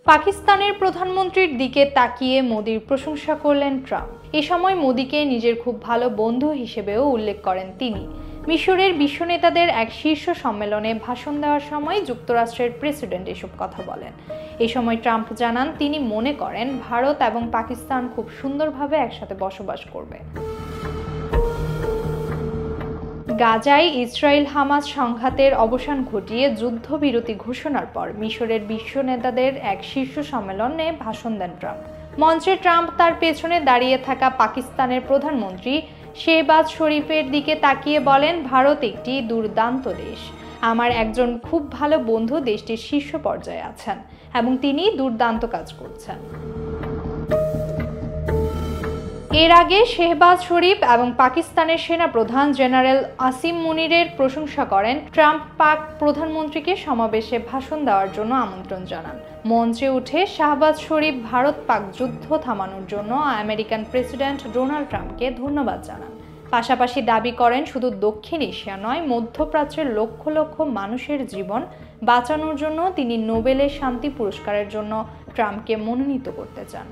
পাকিস্তানের প্রধানমন্ত্রীর দিকে তাকিয়ে মোদির প্রশংসা করলেন ট্রাম্প। এ সময় মোদিকে নিজের খুব ভালো বন্ধু হিসেবেও উল্লেখ করেন তিনি। মিশরের বিশ্ব নেতাদের এক শীর্ষ সম্মেলনে ভাষণ দেওয়ার সময় যুক্তরাষ্ট্রের প্রেসিডেন্ট এসব কথা বলেন। এ সময় ট্রাম্প জানান, তিনি মনে করেন ভারত এবং পাকিস্তান খুব সুন্দরভাবে একসাথে বসবাস করবে। গাজায় ইসরায়েল হামাস সংঘাতের অবসান ঘটিয়ে যুদ্ধবিরতি ঘোষণার পর মিশরের বিশ্ব নেতাদের এক শীর্ষ সম্মেলনে ভাষণ দেন ট্রাম্প। মঞ্চে ট্রাম্প তার পেছনে দাঁড়িয়ে থাকা পাকিস্তানের প্রধানমন্ত্রী শেহবাজ শরীফের দিকে তাকিয়ে বলেন, ভারত একটি দুর্দান্ত দেশ। আমার একজন খুব ভালো বন্ধু দেশটির শীর্ষ পর্যায়ে আছেন এবং তিনি দুর্দান্ত কাজ করছেন। এর আগে শেহবাজ শরীফ এবং পাকিস্তানের সেনাপ্রধান জেনারেল আসিম মুনিরের প্রশংসা করেন ট্রাম্প। পাক প্রধানমন্ত্রীকে সমাবেশে ভাষণ দেওয়ার জন্য আমন্ত্রণ জানান। মঞ্চে উঠে শাহবাজ শরীফ ভারত পাক যুদ্ধ থামানোর জন্য আমেরিকান প্রেসিডেন্ট ডোনাল্ড ট্রাম্পকে ধন্যবাদ জানান। পাশাপাশি দাবি করেন, শুধু দক্ষিণ এশিয়া নয়, মধ্যপ্রাচ্যের লক্ষ লক্ষ মানুষের জীবন বাঁচানোর জন্য তিনি নোবেলের শান্তি পুরস্কারের জন্য ট্রাম্পকে মনোনীত করতে চান।